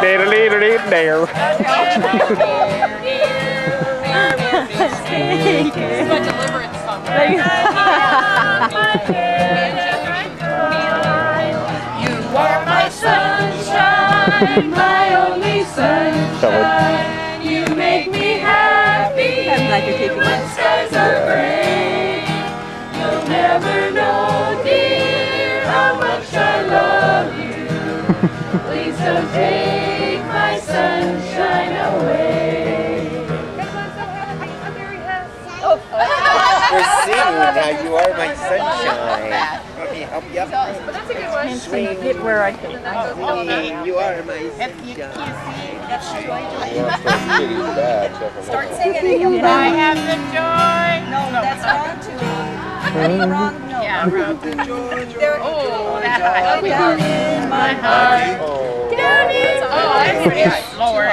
There. This is my deliverance song. You are my sunshine, my only sunshine. You make me happy when skies are gray. You'll never know, dear, how much I love you. Please don't take my sunshine away. We're singing now, you are my sunshine. Let me help you up. But that's a good one. Swing. Get where I can. Swing, you are my sunshine. Start singing. I have the joy. No, that's wrong too. Wrong, no. Yeah, wrong. There, Oh, that high. down in my heart. Down in. Oh, that's pretty lower.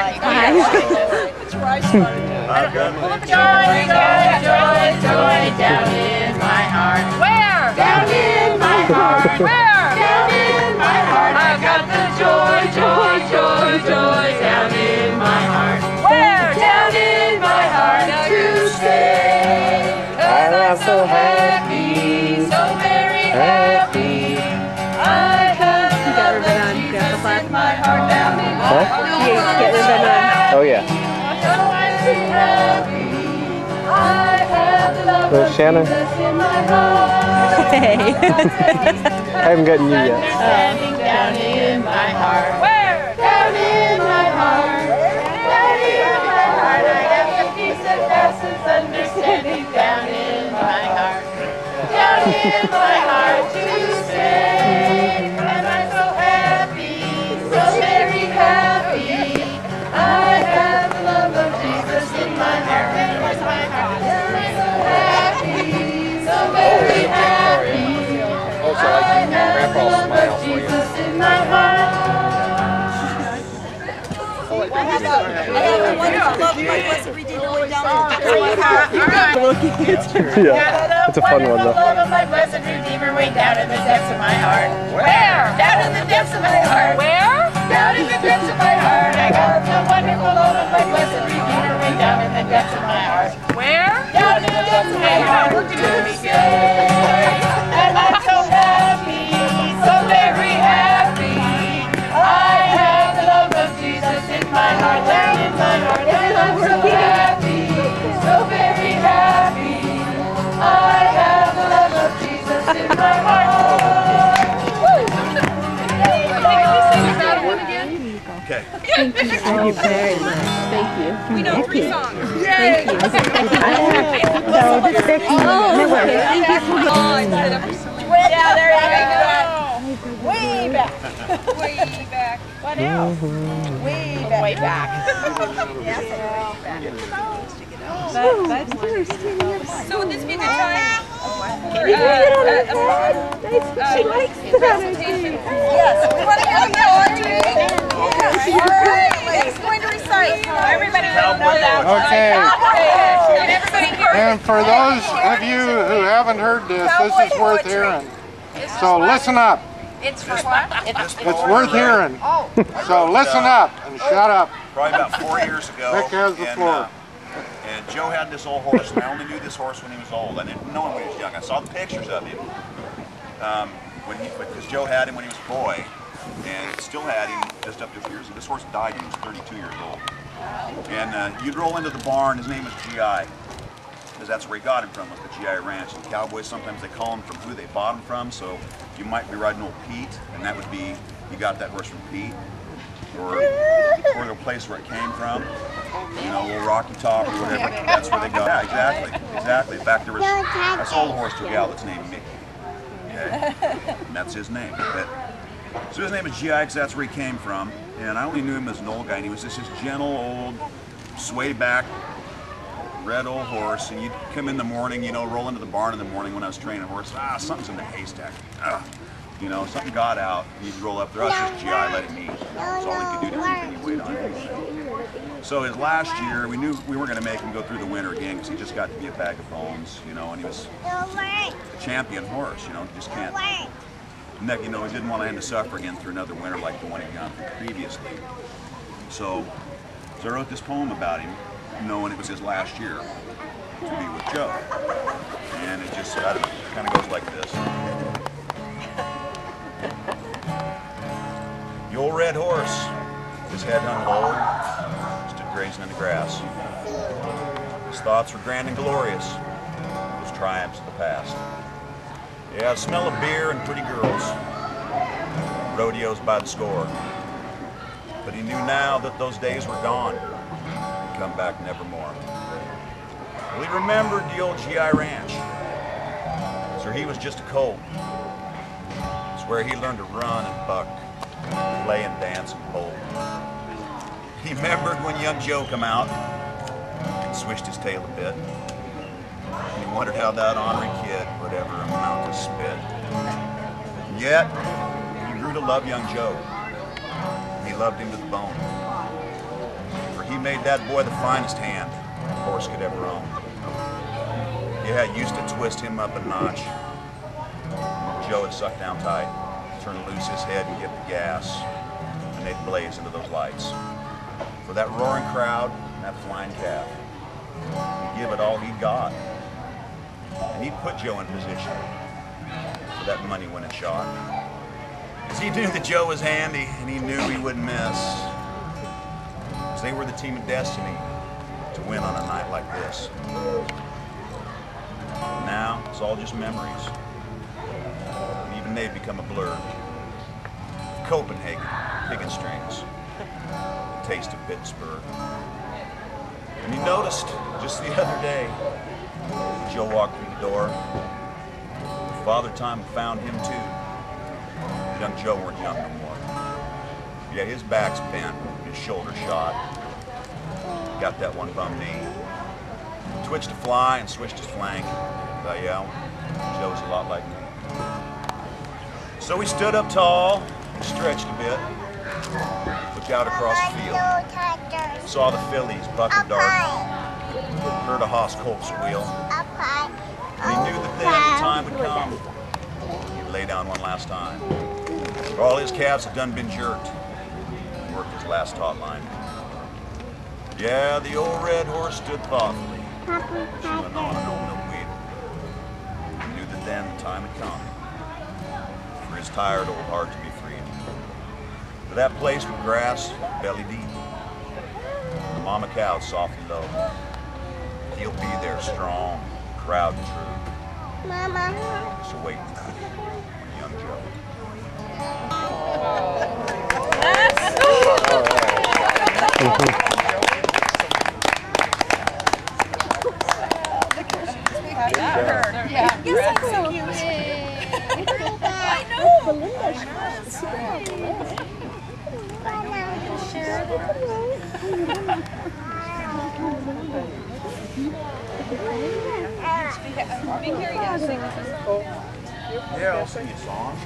That's where I started. Joy, joy, joy, joy, down in my heart. Where? Down in my heart. Where? Down in my heart. I've got the joy, joy, joy, joy, down in my heart. Where? Down in my heart to stay. And I'm so happy, so very happy. I have the love of Jesus in my heart, down in my heart. Oh yeah. There's Shannon. Hey. I haven't gotten you yet. Standing down in my heart. Where? Down in my heart. Down in my heart. I have the peace that passes understanding down in my heart. Down in my heart to stay. And I'm so happy, so very happy. I have the love of Jesus in my heart. Where's my heart? I'm so happy, so very happy. Also, I like Grandpa's smile for you. Jesus in my heart. I have a wonderful love of my blessed Redeemer way down Yeah, it's a fun one though. Love of my blessed Redeemer way down in the depths of my heart. Where? Down in the depths of my heart. Where? Down in the depths of my heart. I got the wonderful love of my blessed Redeemer way down in the depths of my heart. Where? Down in the depths of my heart. To be saved. And I'm so happy, so very happy. I have the love of Jesus in my heart, down in my heart. And I'm so happy, so very happy. I have the love of Jesus in my heart. Okay. Thank you very much. Thank you. We know 3 songs. Thank you. No, this is Becky. Yeah, there you go. Way back. Way back. What else? Way back. Way back. So would this be a good time? She likes that. Yes. We want to go to Audrey. All right. Lex going to recite. Everybody will know that. Okay. And everybody here. And for those of you who haven't heard this is worth hearing. So listen up. It's for what? It's worth hearing. So listen up and shut up. Probably about 4 years ago. Rick has the floor. And Joe had this old horse, and I only knew this horse when he was old. I didn't know him when he was young. I saw the pictures of him because Joe had him when he was a boy, and still had him just up to a few years. This horse died when he was 32 years old. And you'd roll into the barn. His name was GI, because that's where he got him from, was the GI Ranch. And cowboys, sometimes they call him from who they bought him from. So you might be riding old Pete, and that would be, you got that horse from Pete, or the place where it came from. You know, little Rocky Top or whatever. That's where they got. Yeah, exactly. In fact, there was, I sold a horse to a gal that's named Mickey. Okay, and that's his name. So his name is GI because that's where he came from. And I only knew him as an old guy, and he was just this gentle old, sway back, red old horse. And you'd come in the morning, you know, roll into the barn in the morning when I was training a horse. Something's in the haystack. You know, something got out. You'd roll up there. I was just GI, let him eat. That's all he could do to keep any weight on him. So his last year, we knew we weren't going to make him go through the winter again because he just got to be a bag of bones, you know, and he was a champion horse, you know, just can't. You know, he didn't want him to suffer again through another winter like the one he'd gone through previously. So I wrote this poem about him, knowing it was his last year to be with Joe. And it just kind of goes like this. The old red horse, his head hung low, stood grazing in the grass. His thoughts were grand and glorious, those triumphs of the past. Yeah, the smell of beer and pretty girls, rodeos by the score. But he knew now that those days were gone and come back nevermore. Well, he remembered the old GI Ranch. So he was just a colt. It's where he learned to run and buck, play and dance and bowl. He remembered when young Joe come out and swished his tail a bit. And he wondered how that ornery kid would ever amount to spit. And yet, he grew to love young Joe. He loved him to the bone. For he made that boy the finest hand a horse could ever own. Yeah, it used to twist him up a notch. Joe would suck down tight, turn loose his head and get the gas, and they'd blaze into those lights. For that roaring crowd and that flying calf, he'd give it all he got. And he'd put Joe in position for that money winning shot. Because he knew that Joe was handy, and he knew he wouldn't miss. Because they were the team of destiny to win on a night like this. Now, it's all just memories. And even they've become a blur. Copenhagen, picking strings, the taste of Pittsburgh. And he noticed, just the other day, Joe walked through the door. Father Time found him too. Young Joe weren't young no more. Yeah, his back's bent, his shoulder shot. Got that one bum knee. Twitched a fly and swished his flank. But yeah, Joe's a lot like me. So he stood up tall and stretched a bit. Looked out across the field. Saw the fillies buck and dart. Heard a hoss colts wheel. And he knew that then the time would come. He'd lay down one last time. For all his calves had done been jerked. And worked his last taut line. Yeah, the old red horse stood thoughtfully, chewing on an old milkweed. He knew that then the time had come for his tired old heart to be freed. For that place with grass belly deep, the mama cow softly low. He'll be there strong, proud and true. Mama. So wait on young Joe. Yeah, I'll sing you a song.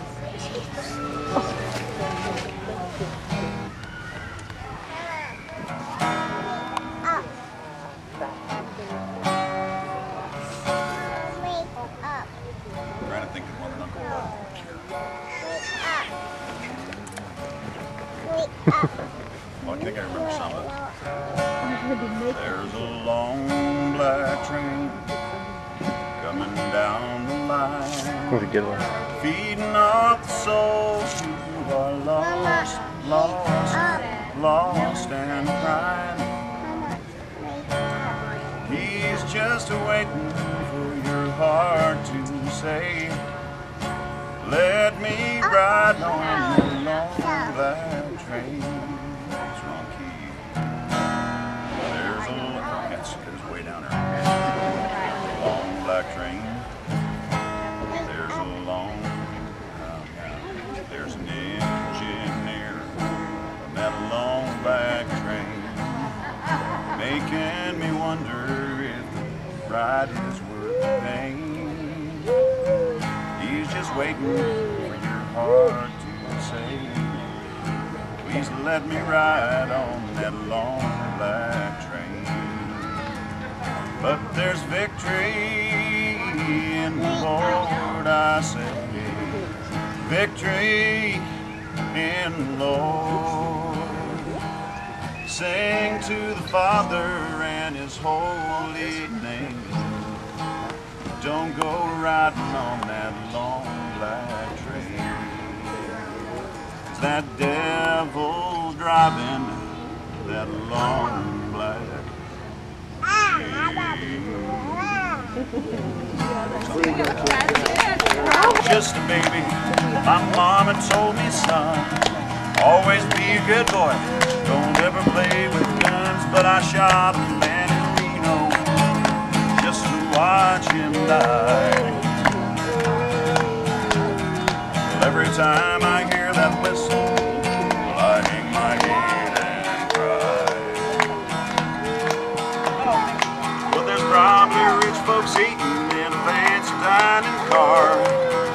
I'm trying to think of one that Uncle Bud Well, I think I remember some of it. There's a long black train coming down the line. That's a good one. Feeding off the souls who are lost, lost and crying. He's just waiting for your heart to say, let me ride on your long black train. That's wrong key. There's way down there. Long black train. There's a long, there's an engineer on that long black train, making me wonder if the ride is worth the pain. He's just waiting for your heart to say, please let me ride on that long black train. But there's victory in the Lord, I say, victory in the Lord. sing to the Father and His holy name. Don't go riding on that long black train, 'cause that devil's driving that long black just a baby, my mama told me, son, always be a good boy, don't ever play with guns. But I shot a man in Reno just to watch him die. Well, every time I hear that whistle, well, I hang my head and cry. But there's probably rich folks eating in a fancy dining car,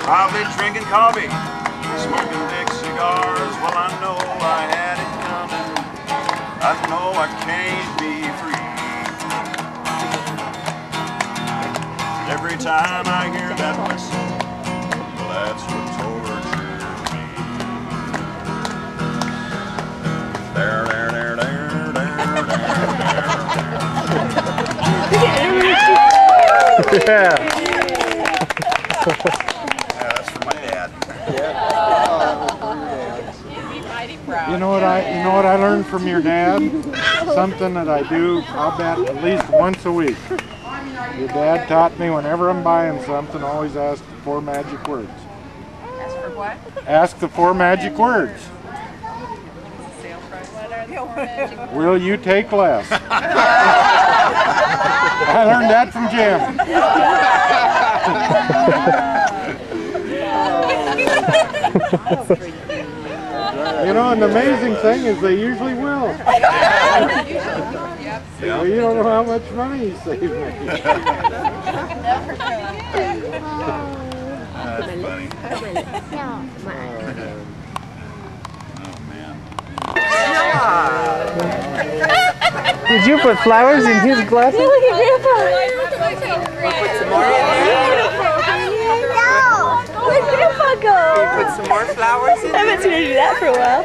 probably drinking coffee, smoking big cigars. Well, I know I had it coming, I know I can't be free. Every time I hear that whistle, well, that's what tortures me. There, there, there, there, there, there, there. Yeah. That's for my dad. You know what I learned from your dad? Something that I do, I'll bet, at least once a week. Your dad taught me whenever I'm buying something, always ask the 4 magic words. Ask for what? Ask the 4 magic words. Sale price. What are the 4 magic words? Will you take less? I learned that from Jim. You know, and the amazing thing is they usually will. So you don't know how much money you saved me. That's funny. Oh, man. Did you put flowers in his glasses? Look at Grandpa. Put some more in there. Where'd Grandpa go? Put some more flowers in I haven't seen her do that for a while.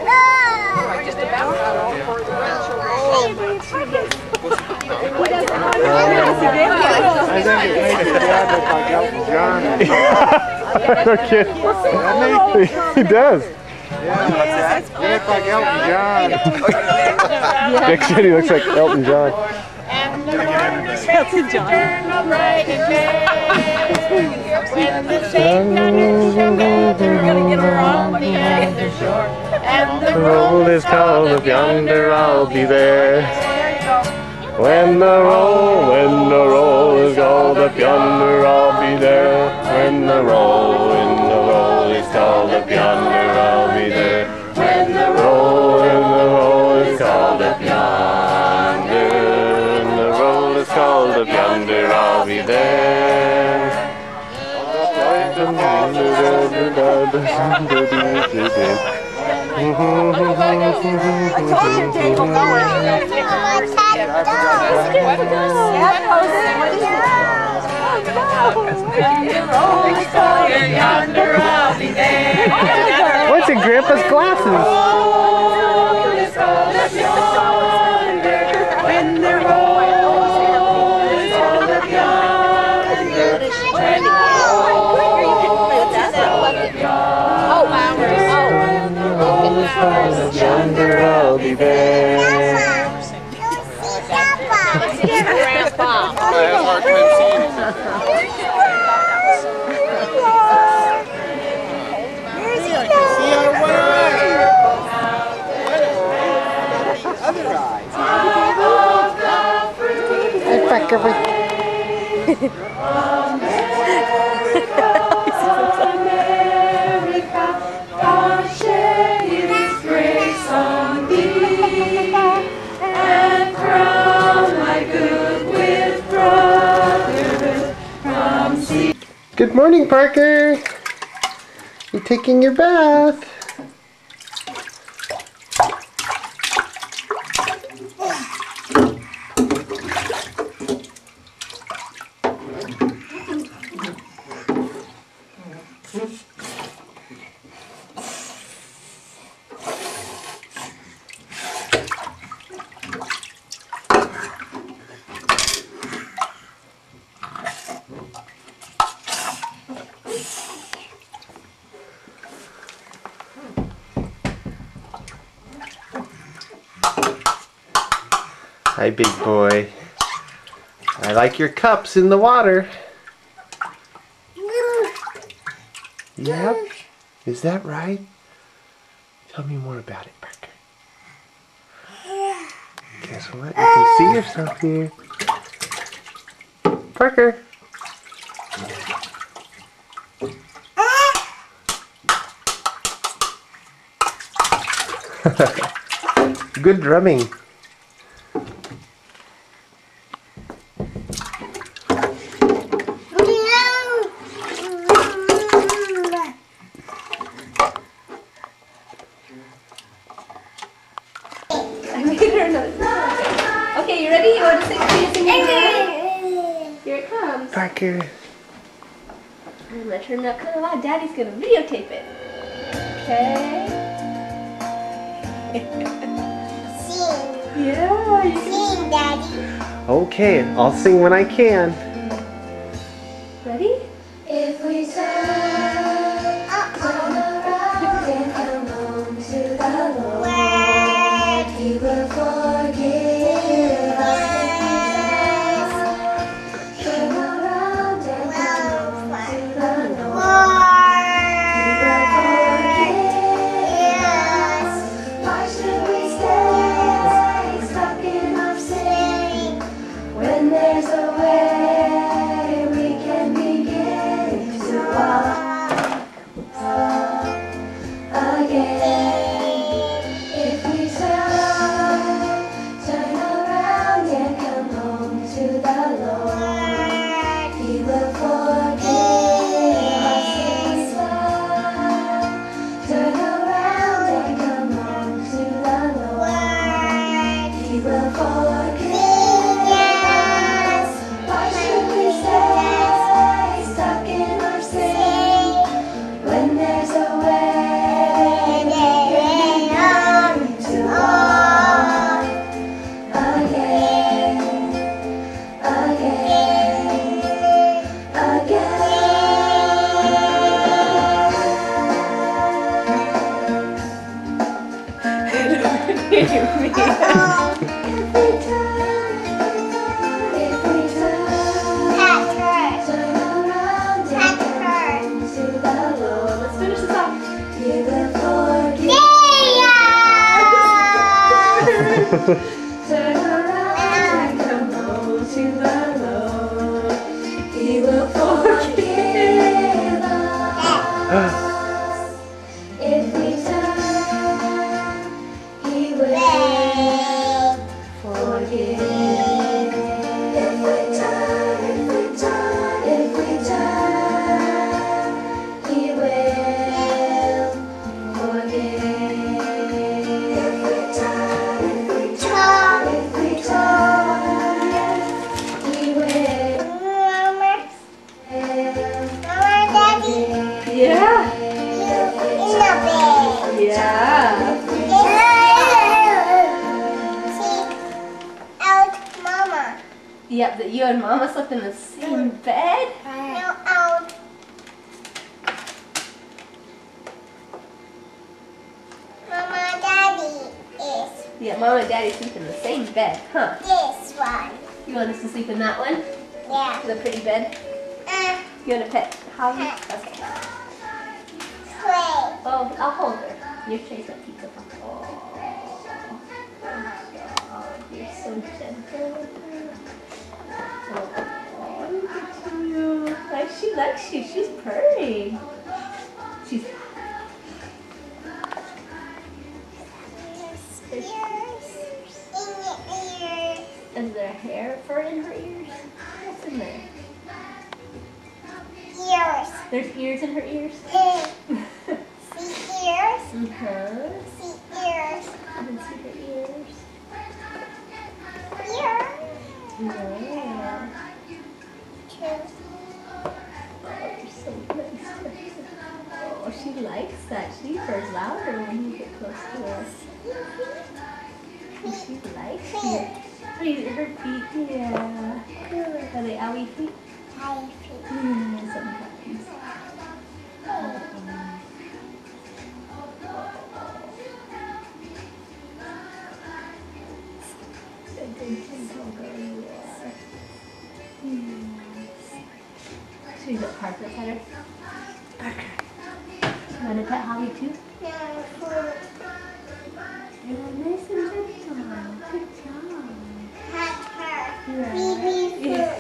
I just about got all for the grandchildren. I think it makes your dad look like Elton John. No kidding. He does. Yeah, you look like Elton John. Nick said he looks like Elton John. And the morning is Elton John. Bright and gay. When the same thunders shall gather on the other shore, and the roll is called up yonder, I'll be there. When the roll is called up yonder, I'll be there. When the roll is called up yonder, I'll be there. When the roll is called up yonder, when the roll is called up yonder, I'll be there. What's in Grandpa's glasses? Yonder, I'll be there. Grandpa. I have a hard time seeing it. I can see out of one eye. Other Good morning, Parker. You taking your bath? Hi, big boy. I like your cups in the water. Yep. Is that right? Tell me more about it, Parker. Guess what? You can see yourself here. Parker. Good drumming. Okay, you ready? You want to sing? Here it comes. Parker. I'm gonna turn it up kind of loud. Daddy's gonna videotape it. Okay. Sing. Yeah, you can. Sing, Daddy. Okay, I'll sing when I can. Ready? If we turn around and come home to the Lord, He will forgive us. Turn around and come home to the Lord, He will forgive us. Why should we stay stuck in our sin when there's a way we can begin to walk again? If we turn around and come home to the Lord, He will forgive our sins. Turn around and come home to the Lord, He will forgive us. Why should we stay stuck in our sin when there's a way we can begin to walk again, If we turn around and come to the Lord, Let's finish this off. He will forgive. Turn around and come home to the Lord. He will forgive us. If we turn, He will forgive. If we turn, He will forgive. If we turn, He will forgive. Yeah. Yeah. Yep, that you and Mama slept in the same bed? Yeah, Mom and Daddy sleep in the same bed, huh? This one. You want us to sleep in that one? Yeah. The pretty bed? You want to pet Holly? Okay. Play. Oh, I'll hold her. Your face like pizza pop. Oh, you're so gentle with her. Oh, look at you. Like she likes you. She's purring. She's. Is there hair fur in her ears? What's in there? Ears. There's ears in her ears? See ears? Uh-huh. See ears. I can see her ears. Ears. Yeah. Choose. Oh, you're so nice. Oh, she likes that. She purrs louder when you get close to her. She likes you. Her feet, yeah. Are they owie feet? Owie feet. Yeah, sometimes. Good gentle girl you are. Yes. Should we let Parker pet her? Parker. You want to pet Holly too? You're nice and gentle. Good job. Yeah.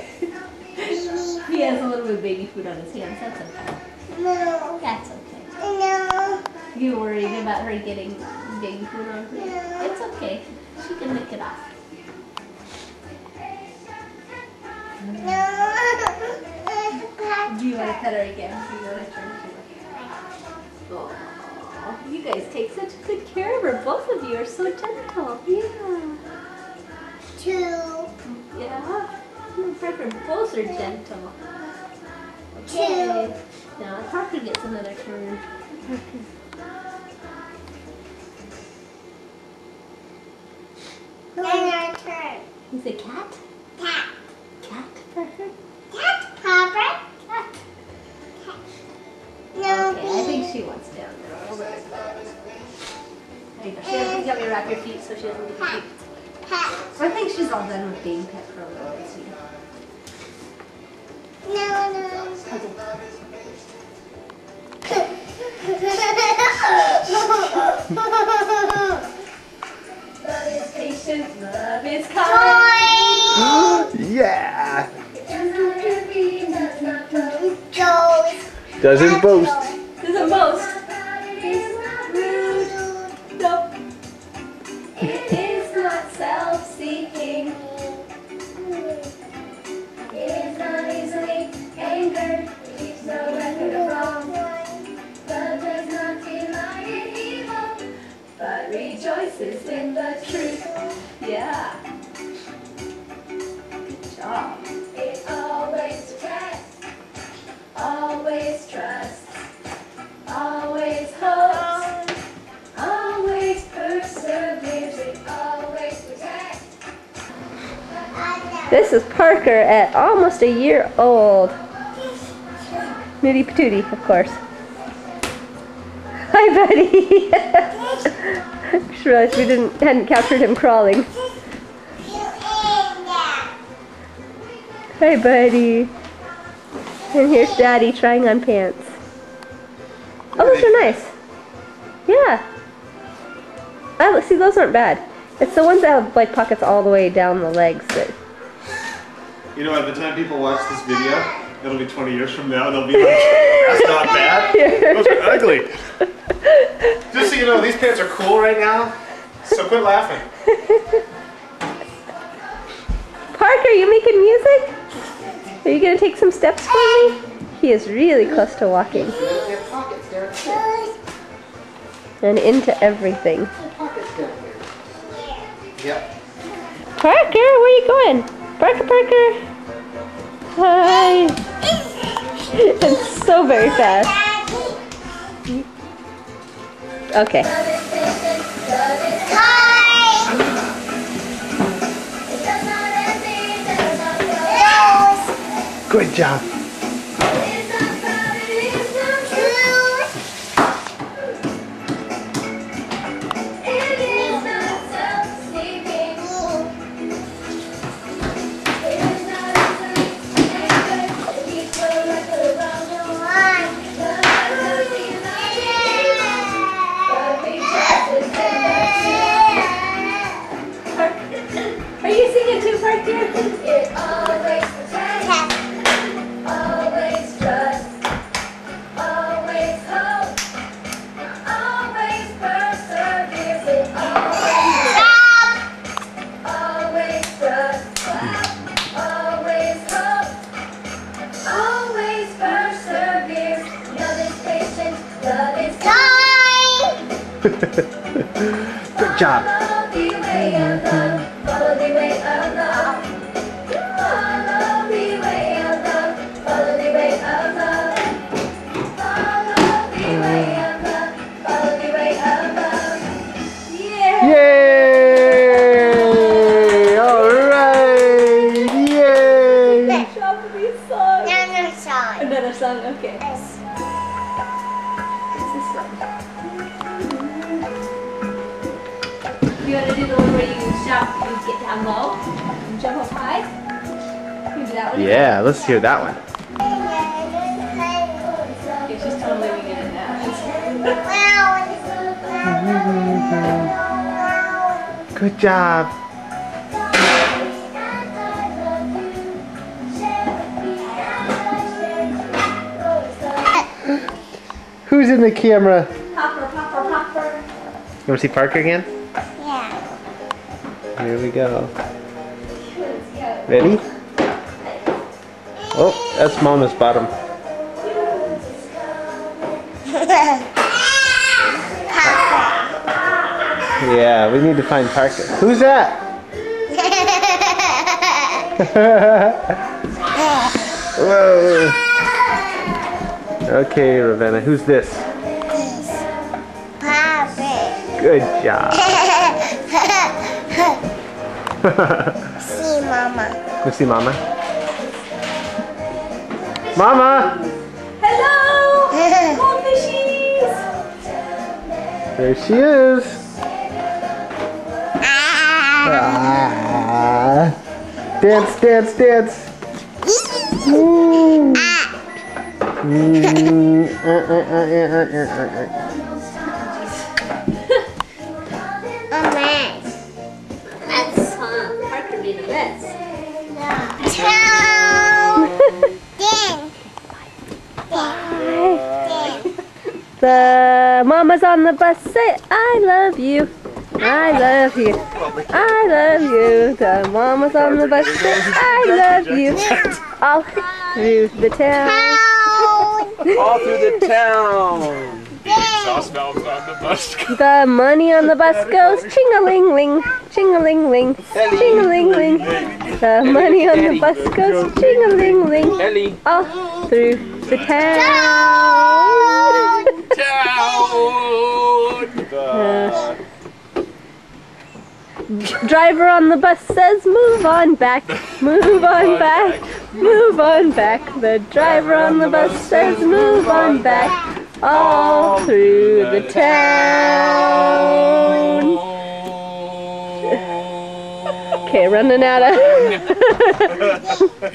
He has a little bit of baby food on his hands. That's okay. No. That's okay. No. You worried about her getting baby food on her? No. It's okay. She can lick it off. No. Do you want to pet her again? Do you want to turn to her? Aw, you guys take such good care of her. Both of you are so gentle. Yeah. 2. Yeah. You and Parker both are gentle. 2. Now Parker gets another turn. Then your turn. He's a cat? Cat. Cat, Parker? Cat, Papa. Cat. No. Okay, I think she wants down there. I'll let her go. There you go. She doesn't help me wrap your feet so she doesn't get Cat. feet. Cat. So I think she's all done with being pet for a little bit. No, no. Love is patient, love is kind. Yeah! Joe's. Doesn't boast. Doesn't boast. It's rude. No. It is not self-seeking. It is not easily angered. Keeps no record of wrong. Love does not delight in evil, but rejoices in the truth. Yeah. Good job. It always protects, always trusts, always hopes, always perseveres, it always protects. This is Parker at almost a year old. Nudie Patootie, of course. Hi, buddy. Just realized we hadn't captured him crawling. Hi, buddy. And here's Daddy trying on pants. Oh, those are nice. Yeah. See, those aren't bad. It's the ones that have like pockets all the way down the legs that. You know, by the time people watch this video, it'll be 20 years from now, they'll be like, that's not bad. Those are ugly. Just so you know, these pants are cool right now, so quit laughing. Parker, are you making music? Are you going to take some steps for me? He is really close to walking. And into everything. Yep. Parker, where are you going? Parker, Parker. Hi. It's so very fast. Okay. Good job. Are you singing too, Parker? It always protects, always trusts, always hopes, always perseveres. It always trusts, always hopes, always perseveres. Love is patient, love is kind. Good job. Follow the way of love, follow the way of love. Follow the way of love, follow the way of love. Follow the way of love, follow the way of love. Yeah. Yay! Alright! Yay! Shabby song. Another song. Another song, okay. Yes. What's this one? You want to do the one where you Now, can you get down low? Jump up high? Can you do that one? Yeah, let's hear that one. Okay, she's totally winging it now. Good job. Who's in the camera? Popper, popper, popper. You want to see Parker again? Yeah. Here we go. Ready? Oh, that's Mama's bottom. Yeah, we need to find Parker. Who's that? Whoa. Okay, Ravenna, who's this? Good job. See Mama. Let's see Mama. Mama! Hello! Oh, fishies! There she is. Ah. Dance, dance, dance. Woo. A mess. That's Parker being a mess. The mamas on the bus say, I love you. I love you. I love you. The mamas on the bus say, I love you. All through the town. All through the town. Exhaust valves on the bus. The money on the bus goes ching-a-ling-ling, ching-a-ling-ling, ching-a-ling-ling. The money on the bus goes ching-a-ling-ling, Ellie. all through the town. Driver on the bus says, move on back, move on back, move on back. The driver on the bus says, move on back, all through the town. Okay, running out of...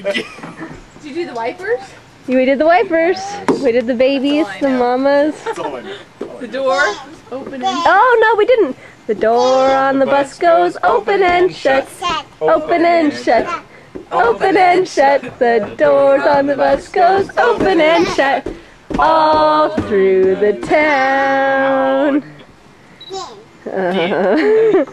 Did you do the wipers? We did the wipers. We did the babies, the mamas. The door? Open and Oh, no, we didn't. The door on the bus goes open and shut, open and shut, open and shut. The doors on the bus goes open and shut, all through the town. The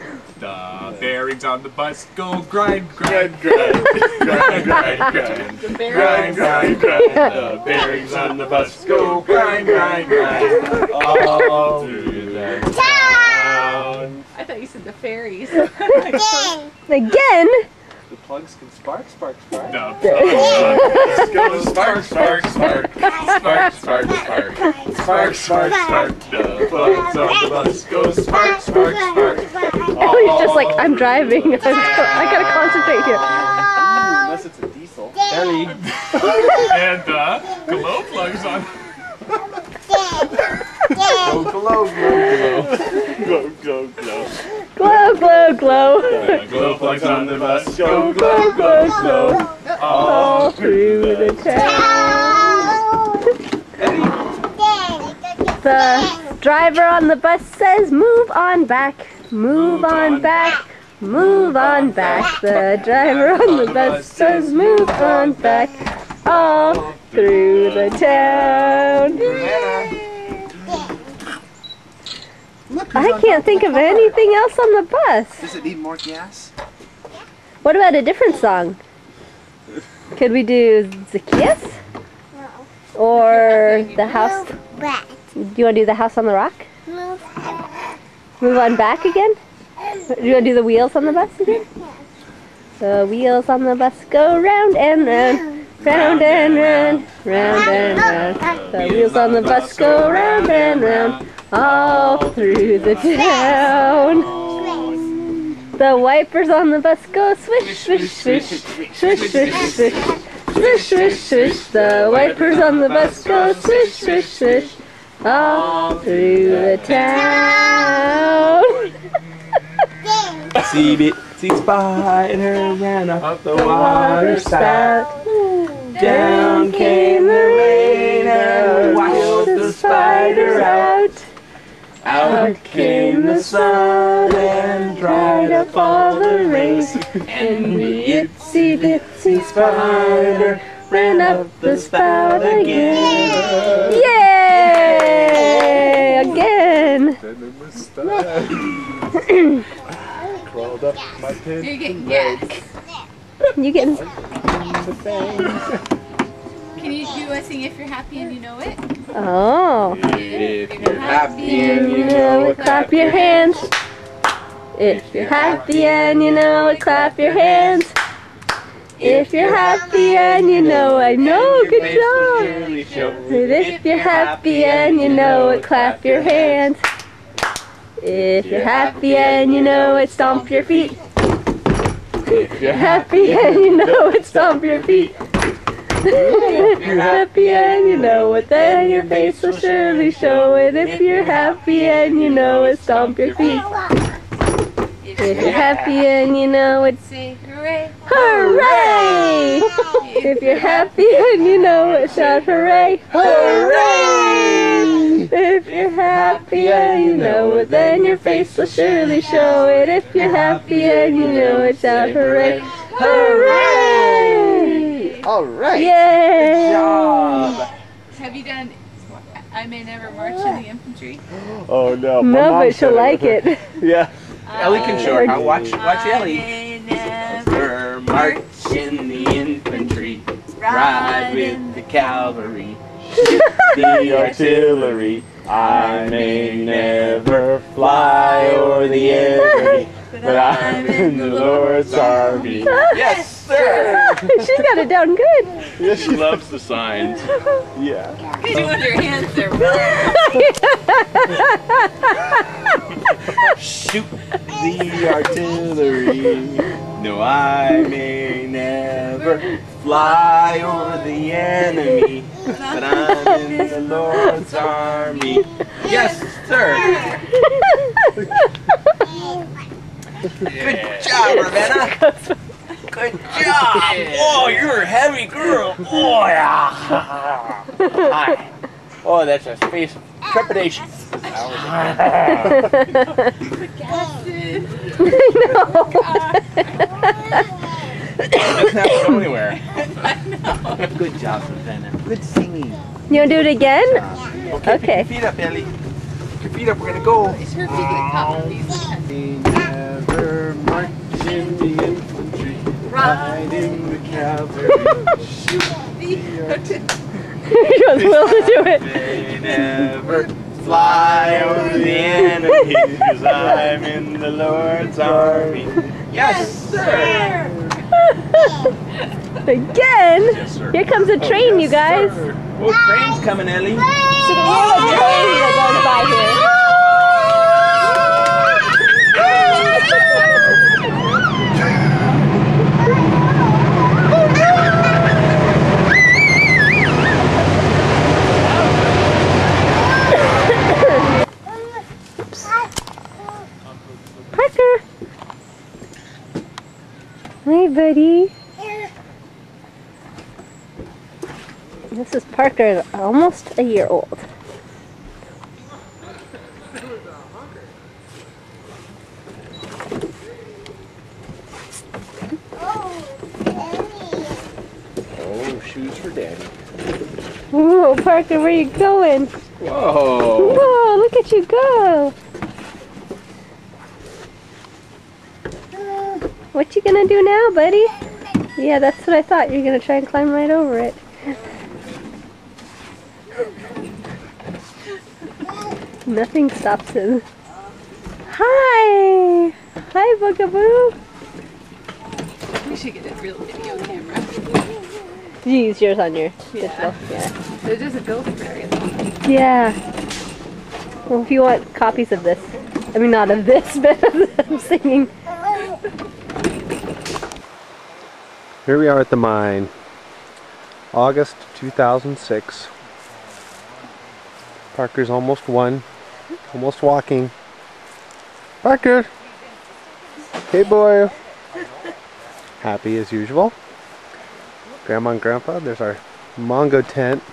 bearings on the bus go grind, grind, grind, grind, grind, grind. the bearings. Grind, grind, grind. The bearings on the bus go grind, grind, grind. All through the town. I thought you said the fairies. Again? The plugs can spark, spark, spark. The plugs go spark, spark, spark. Spark, spark, spark. Spark, spark, spark. The plugs on the bus go spark, spark, spark. He's just like, I'm driving. I gotta concentrate here. Unless it's a diesel. Ellie. And the glow plugs on. Go glow, glow, Glow, glow, glow. Glow, glow, glow. The glow plugs on the bus go glow, glow, glow. All through the town. The driver on the bus says, move on back, move on back, move on back. The driver on the bus says, move on back, all through the town. I can't think of anything else on the bus. Does it need more gas? What about a different song? Could we do Zacchaeus? No. Or the house? Back. Do you want to do the house on the rock? Move. Move on back again? Do you want to do the wheels on the bus again? The wheels on the bus go round and round, round and round, round and round. The wheels on the bus go round and round, all through the town. The wipers on the bus go swish, swish, swish, swish, swish, swish, swish, swish, swish. The wipers on the bus go swish, swish, swish, all through the town. itsy bitsy spider ran up the water spout. Down came the rain and washed the spider out. Out came the sun and dried up all the rain. And the itsy bitsy spider ran up the spout again. Yay! Again. Crawled up my pit. You're getting gas. You getting? Can you do a sing if you're happy and you know it? Oh. If you're happy And you know it, clap your hands. If you're happy and you know it, clap your hands. If you're happy and you know it, I know, good job. But if you're happy and you know it, clap your hands. If you're happy and you know it, stomp your feet. If you're happy and you know it, stomp your feet. If you're happy and you know it, then your face will surely show it. If you're happy and you know it, stomp your feet. If you're happy and you know it, Say hooray. hooray! If you're happy and you know it, shout hooray, hooray! If you're happy and you know it, then your face will surely show it. If you're happy and you know it, shout hooray, hooray! All right. Yay! Have you done I May Never March in the Infantry? Oh no. my No, mom but she'll said like it. Yeah. Ellie can show her how. Watch Ellie. I may never We're marching the infantry, ride with the cavalry, shoot the artillery. I may never fly o'er the air, but I'm in the Lord's army. Yes, sir! She's got it down good. Yeah, She loves the signs. yeah. You're doing your hands there. Shoot the artillery. No, I may never fly over the enemy, but I'm in the Lord's army. Yes, sir. Good job, Ravenna. Good job. Oh, you're a heavy girl. Oh, yeah. Hi. Oh, that's a face of trepidation. Doesn't have to go anywhere. Good job, Ravenna. Good singing. You want to do it again? Okay. Okay. Pick your feet up, Ellie. Pick your feet up. We're gonna go. Is her feet getting caught with these? Never march in the infantry, ride in the cavalry, shoot the artillery. She was willing to do it. May never fly over the enemy, 'cause I'm in the Lord's army. Yes, sir. Again? Yes, sir. Here comes a train, you guys. Oh, train's coming, Ellie. So we have a train that goes by here. Parker. Hey, buddy. This is Parker, almost a year old. Oh, shoes for Daddy. Whoa, Parker, where you going? Whoa. Whoa, look at you go. What you gonna do now, buddy? Yeah, that's what I thought. You're gonna try and climb right over it. Nothing stops him. Hi! Hi, Boogaboo! We should get a real video camera. You use yours on your digital. Yeah. It doesn't go for very long. Yeah. Well, if you want copies of this, I mean, not of this, but of singing. Here we are at the mine, August 2006. Parker's almost one, almost walking. Parker! Hey boy. Happy as usual. Grandma and Grandpa, there's our Mongo tent.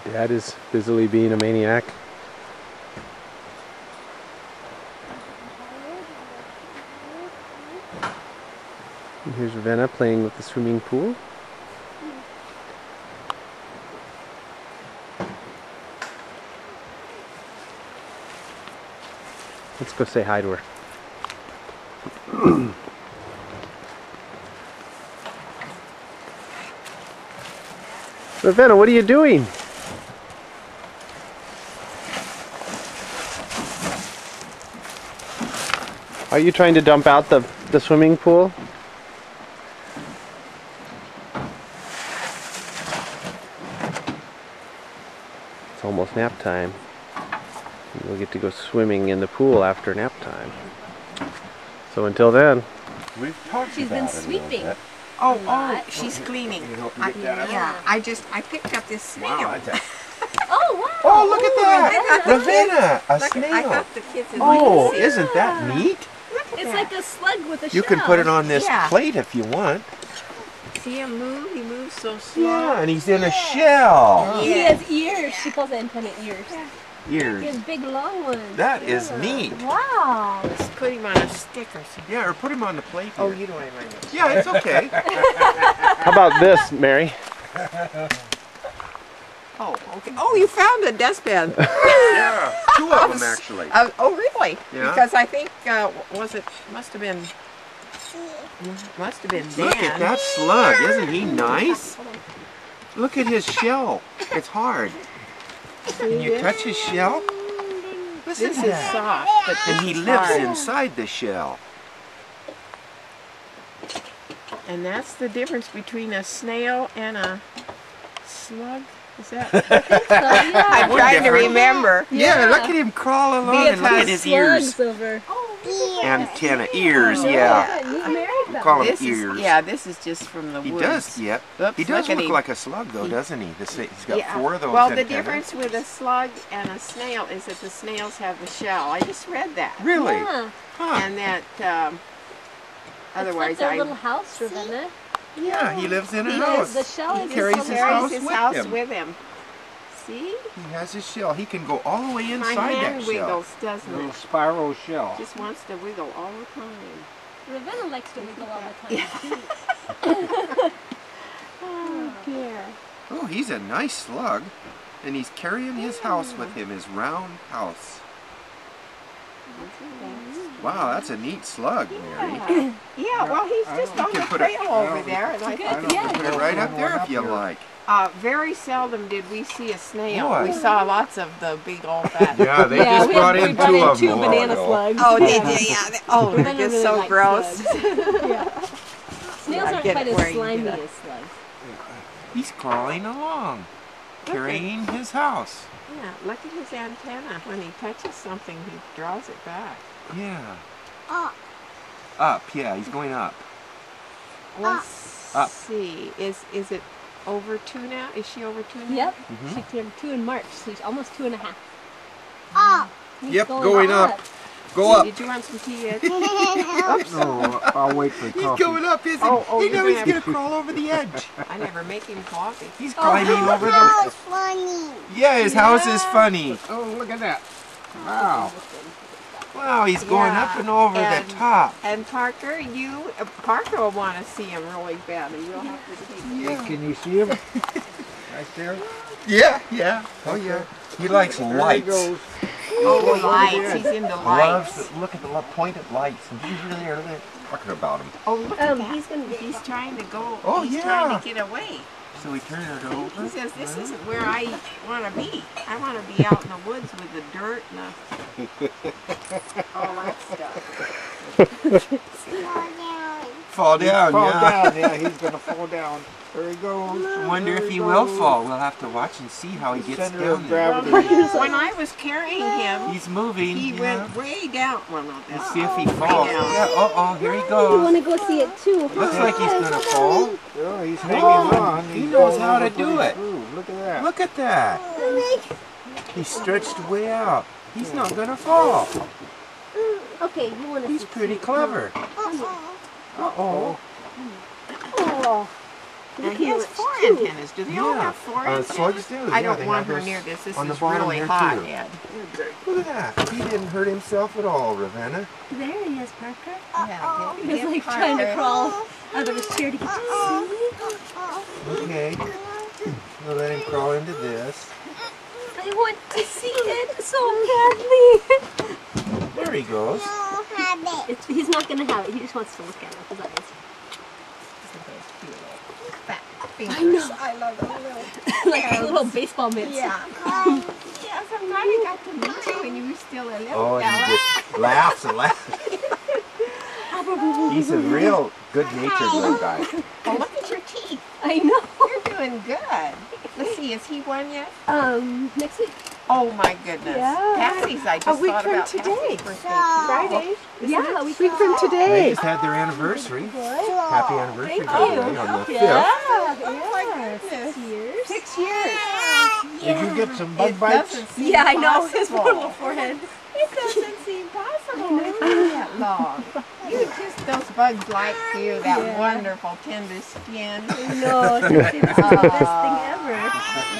Dad is busily being a maniac. And here's Ravenna playing with the swimming pool. Let's go say hi to her. Ravenna, what are you doing? Are you trying to dump out the swimming pool? It's almost nap time. We'll get to go swimming in the pool after nap time. So until then. We've talked She's been about it a little sweeping. bit. Oh, she's cleaning. Yeah, I picked up this snail. Wow, Oh, wow. oh, look at that! I Ravenna, a Look, snail. I thought the kids would Oh, like to see it. isn't that neat? It's like a slug with a shell. You can put it on this Yeah. plate if you want. See him move? He moves so slow. Yeah, and he's in a shell. He has ears. She calls it antenna ears. He has Ears. big long ones. That is neat. Wow. Let's put him on a stick or something. Yeah, or put him on the plate here. Oh, you don't mind it. Yeah, it's okay. How about this, Mary? Oh, okay. Oh, you found a dustbin. Yeah, two of them actually. Oh, really? Yeah. Because I think, must have been Dan. Look at that slug. Isn't he nice? Look at his shell. It's hard. Can you touch his shell? Listen This to is that. soft, but And this he is lives hard. inside the shell. And that's the difference between a snail and a slug. Is that? So, yeah. I'm trying to different. remember. Yeah, look at him crawl along and look at his ears. Slugs over. Antenna, ears, yeah. You married them. Call them This ears. is, yeah, this is just from the He woods. does, yep. Oops, He does look at look him. like a slug though, doesn't he? He's got Yeah. 4 of those Well, the antennas. difference with a slug and a snail is that the snails have the shell. I just read that. Really? Yeah. Huh. And that otherwise It's like their I little house, Ravenna. Yeah, he lives in a He house. The shell He is carries his his house. house his with house him. with him. See? He has his shell. He can go all the way My inside hand that shell. wiggles, doesn't Little it? spiral shell. Just wants to wiggle all the time. Ravenna likes to wiggle all the time. too. Oh dear. Oh, he's a nice slug. And he's carrying his house with him, his round house. Wow, that's a neat slug, Mary. Yeah, well, he's just on can the put it- trail over there, and I think Yeah. Put it right up there if you like. very seldom did we see a snail. What? We saw lots of the big old fat. Yeah, they just we brought had- in we brought 2 in of 2 them. banana slugs. Oh, did you? Yeah. Oh, they're Ravenna just really so likes gross. slugs. Snails I aren't get quite it as where you slimy get it. as slugs. He's crawling along, carrying his house. Yeah, look at his antenna. When he touches something, he draws it back. Yeah. Up, yeah, he's going up. Let's Up. see. Is it over 2 now? Is she over 2 now? Yep. Mm-hmm. She turned 2 in March, so she's almost 2.5. He's Yep, going up. Go up. Did you want some tea, Ed? No, I'll wait for He's coffee. going up, isn't he? Oh, You you're know he's gonna going to crawl over the edge. I never make him coffee. He's climbing over the... Yeah, his house is funny. Oh, look at that. Wow. Wow, he's going Yeah, up and over and- the top. And Parker, Parker will want to see him really badly. You'll have to take Hey, can you see him? Right there. Yeah, yeah. Oh, yeah. He likes There he lights. goes. Oh, lights. He's into lights. Loves to look at the pointed lights. And he's really talking about him. Oh, look at that. He's gonna get He's trying to go. Oh, he's yeah. trying to get away. So we turn it over. He says, this isn't where I want to be. I want to be out in the woods with the dirt and all that stuff. Fall down, Fall yeah. down. Yeah, he's gonna fall down. There he goes. I wonder There if he goes. will fall. We'll have to watch and see how he gets Center down of there. gravity. When I was carrying him, He's moving. he yeah. went way down. Well, not that Let's see if he way falls. down. Yeah, uh-oh, here he You goes. want to go see it too? Looks like he's going to fall. Oh, he's hanging on. He He's knows going how to over do pretty it. smooth. Look at that. Look at that. He stretched way out. He's not gonna fall. Okay, you want to He's pretty clever. Uh-oh. Oh. Now he has 4 antennas. Do they all have 4 antennas? Slugs do. I Yeah, don't they want have her those near this. This on the is bottom really there, hot, too. Ed. Look at that. He didn't hurt himself at all, Ravenna. There he is, Parker. Yeah, He's like trying to crawl out of his chair to get to see. Okay. We'll let him crawl into this. I want to see it so badly. There he goes. He's not going to have it. He just wants to look at it with his eyes. Fat fingers. I love them. Like little baseball mitts. Yeah. Yes, I'm glad I got to meet you when you were still a little Oh, and fella. he just laughs and laughs. He's a real good-natured little guy. Oh, look at your teeth. I know. You're doing good. Let's see, is he one yet? Next week. Oh my goodness. Yeah. Patsy's, I just A week thought from about today. Patsy's birthday. Friday. Yeah, A week from They today. just had their anniversary. Happy anniversary, Thank by the you. way, on the 5th. Oh my goodness. Years. 6 years. Did you get some bug It bites? doesn't seem Yeah, I know. His possible. poor little forehead. It doesn't seem possible. It's been that long. You just, those bugs like you, that wonderful tender skin. No, it's the best thing ever.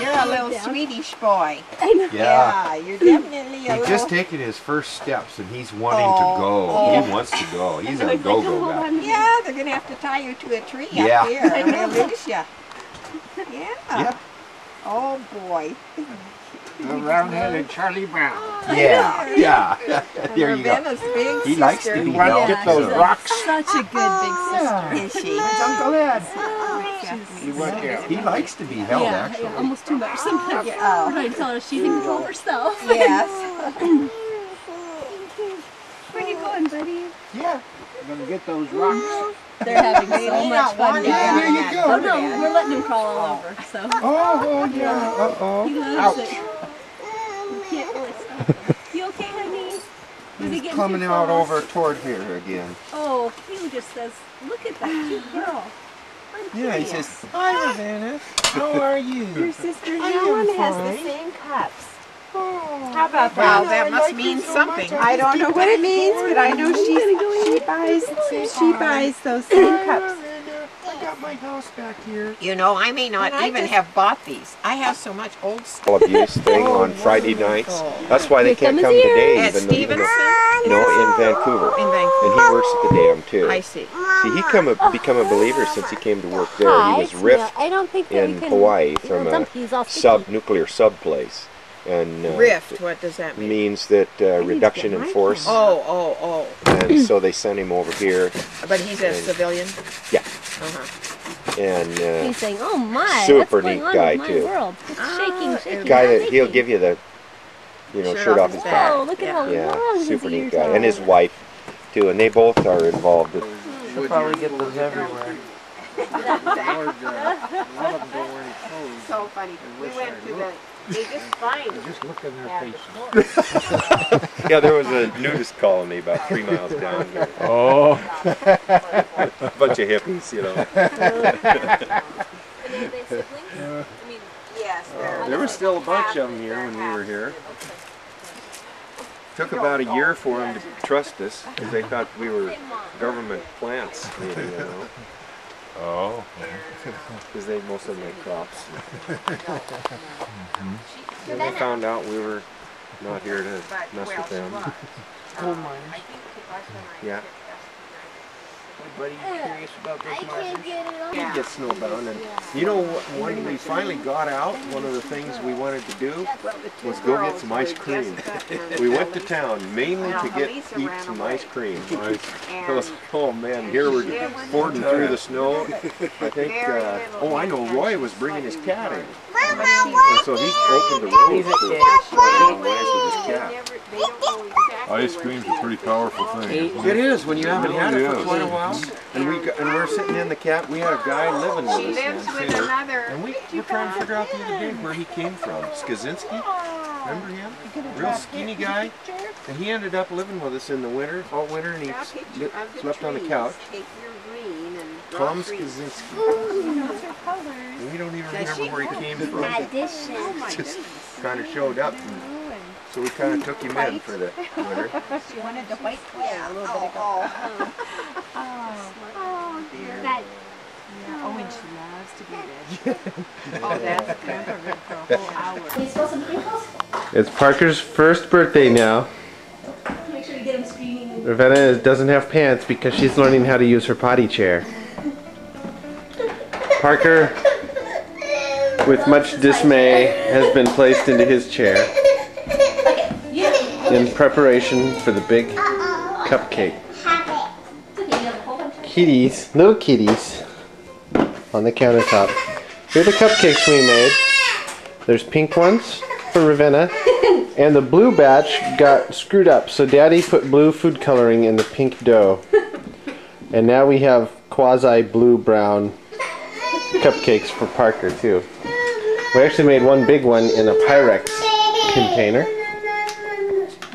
You're a little Swedish boy. I know. Yeah. You're definitely a He's little... just taking his first steps and he's wanting to go. Oh. He wants to go. He's So a he's like, go-go hold guy. on. Yeah, they're going to have to tie you to a tree Yeah. up here. And they'll lose you. Yeah. Yep. Oh, boy. The round-headed Charlie Brown. Yeah, yeah. There you go. Ravenna's big He likes to sister. be You want to held. get those so- rocks? Such a good big sister. Is she? Uncle Ed. She's- You want to He likes to be held, Yeah, actually. yeah, almost too much sometimes. Yeah. We're trying to tell her she can control herself. Yes. Where you going, buddy? Yeah. Gonna get those rocks. They're having They so may much not fun want down to there. do that, Oh do no, they? we're letting him crawl all over, so Oh, yeah. he Uh-oh. loves Ouch. it. You can't really stop him. You okay, honey? Is he He's getting coming too out close? over toward here again. Oh, he just says, look at that cute girl. I'm Yeah, he curious. says, hi, Ravenna. How are you? Your sister I Helen am has fine. the same cups. Oh, How about Well, that? that I must like mean you so something. much. I don't know what it means, but I know she buys those same cups. I got my house back here. You know, I may not And I even just- have bought these. I have so much old stuff. Abuse thing on Friday nights. That's why they Here can't comes come here. today, At even Stevenson? No, in Vancouver. In And Vancouver. he works at the dam too. I see. See, he become a believer since he came to work there. He was riffed I don't think that in Hawaii from a nuclear sub place, and Rift, what does that mean? means that reduction in force. Oh. And so they sent him over here, But he's a And- civilian? Yeah. Uh-huh. and He's saying, oh my, super what's going neat on guy, with my too. world? It's shaking. guy that he'll give you the, shirt off his back. Oh, look at how Yeah, long his super neat ears guy, are. and his wife too, and they both are involved. You'll probably get those everywhere. So funny. We went to the... They just find... Just look in their face. Yeah, there was a nudist colony about 3 miles down here. Oh. A bunch of hippies, Yes, There was still a bunch of them here when we were here. Took about a year for them to trust us because they thought we were government plants, maybe, Oh. because they most of them had crops. And they found out we were not here to mess with them. Coal mines. Yeah. Anybody curious about those mines? We get snowbound, and when we finally got out, one of the things we wanted to do was go get some ice cream. We went to town mainly to eat some ice cream. Oh man, here we're fording through the snow. I think, I know Roy was bringing his cat in. And so he opened the road for Roy's with his cat. Ice cream's a pretty powerful thing. It is when you haven't had it for really is. quite a while. And we're sitting in the cat. We had a guy living with us. lives then, with too. another... And we were trying to figure out the other day where he came from. Skazinski? Remember him? Real skinny guy. And he ended up living with us in the winter, all winter, and he slept on the couch. Tom Skazinski. We don't even remember where he came from. Just kind of showed up and So we kind of took him in for the winter. She wanted the white toy a little bit ago. Oh dear. Yeah. Oh, and she loves to be red. Oh, that's Grandpa red for a whole hour. Can you smell some sprinkles? It's Parker's first birthday now. Make sure you get him screaming. Ravenna doesn't have pants because she's learning how to use her potty chair. Parker, with much dismay, has been placed into his chair in preparation for the big cupcake. Kitties, little kitties, on the countertop. Here are the cupcakes we made. There's pink ones for Ravenna, and the blue batch got screwed up, so Daddy put blue food coloring in the pink dough. And now we have quasi blue-brown cupcakes for Parker too. We actually made one big one in a Pyrex container.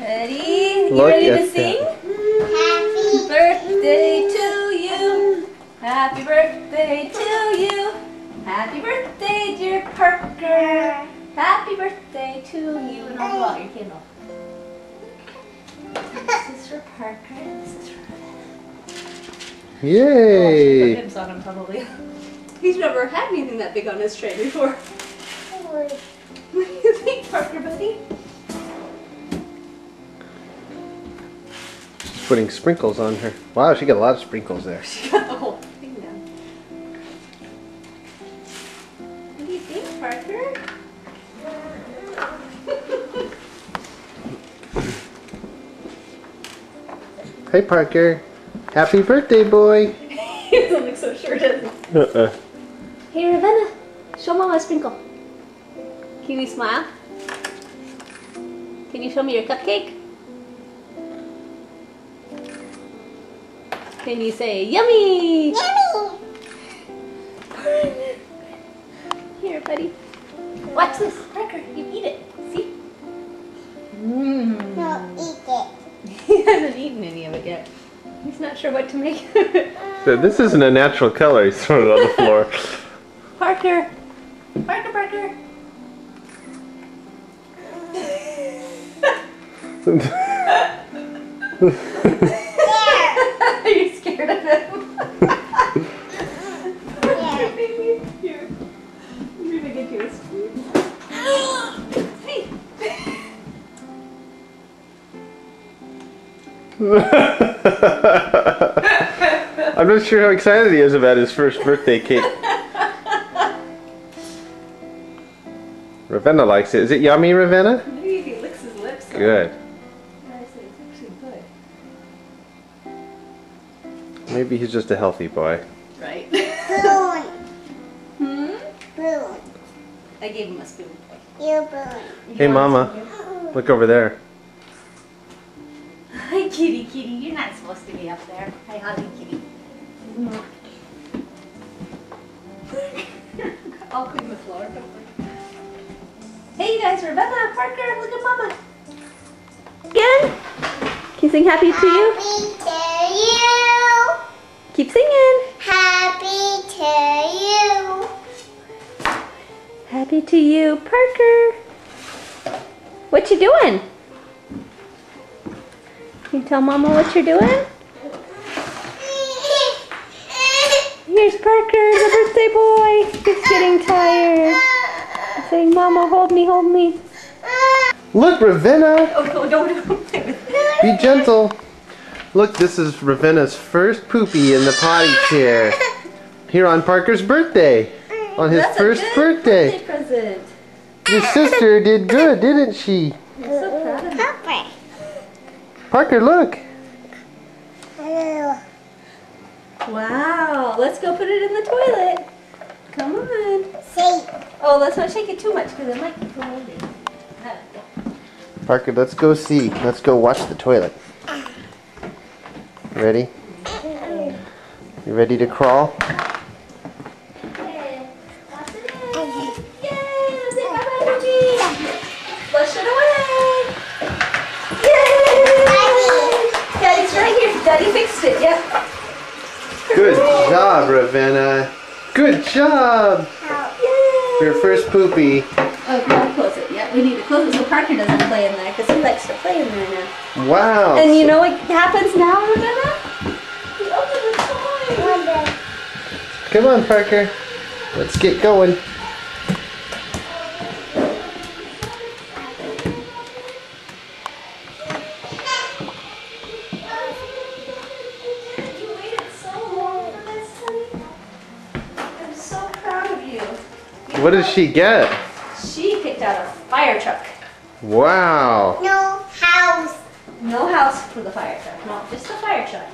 Ready? You ready to sing? Happy birthday to you. Happy birthday to you. Happy birthday, dear Parker. Happy birthday to you. And I'll blow out your candle. This is for Parker. This is for Yay! Nibs on him probably. He's never had anything that big on his tray before. What do you think, Parker, buddy? She's putting sprinkles on her. Wow, she got a lot of sprinkles there. She got the whole thing down. What do you think, Parker? Hey Parker, happy birthday boy! He doesn't look so sure, does he? Hey Ravenna, show Mama a sprinkle. Can you smile? Can you show me your cupcake? Can you say yummy? Yummy! Here, buddy. Watch this, Parker. You eat it. See? No, eat it. He hasn't eaten any of it yet. He's not sure what to make of it. So this isn't a natural color, he's thrown it on the floor. Parker! Parker, Parker! Are you scared of him? Here, baby. Here. I'm gonna get you a spoon. Hey! I'm not sure how excited he is about his first birthday cake. Ravenna likes it. Is it yummy, Ravenna? Maybe if he licks his lips. Good. Yeah, I say it's actually good. Maybe he's just a healthy boy. Right? Spoon. Hmm? Spoon. I gave him a spoon. You spoon. Hey Mama, look over there. Hi, kitty, kitty. You're not supposed to be up there. Hi, Holly, kitty. I'll clean the floor. Hey, you guys, Ravenna, Parker, look at Mama. Again? Can you sing happy to you? Happy to you. Keep singing. Happy to you. Happy to you, Parker. What you doing? Can you tell Mama what you're doing? Here's Parker, the birthday boy. He's getting tired. He's saying, Mama, hold me, hold me. Look, Ravenna! Oh, no, don't. Be gentle. Look, this is Ravenna's first poopy in the potty chair. Here on Parker's birthday. On his That's first a good birthday. present. Your sister did good, didn't she? I'm so proud of you. Papa. Parker, look. Wow, let's go put it in the toilet. Come on. Say. Oh, let's not shake it too much because it might be moldy. Parker, let's go see. Let's go watch the toilet. Ready? You ready to crawl? Yay, let's say bye-bye, Luigi. Flush it away. Yay! Daddy's right here. Daddy fixed it, yep. Good job, Ravenna. Good job. Yay! Your first poopy. Oh, now close it, yep. we need to close it so Parker doesn't play in there, because he likes to play in there now. Wow. And you know what happens now, Ravenna? We open the toy. Come on, Parker. Let's get going. You waited so long for this, honey. I'm so proud of you. What did she get? She picked out a fire truck. Wow. No house. No house for the fire truck. No, just a fire truck.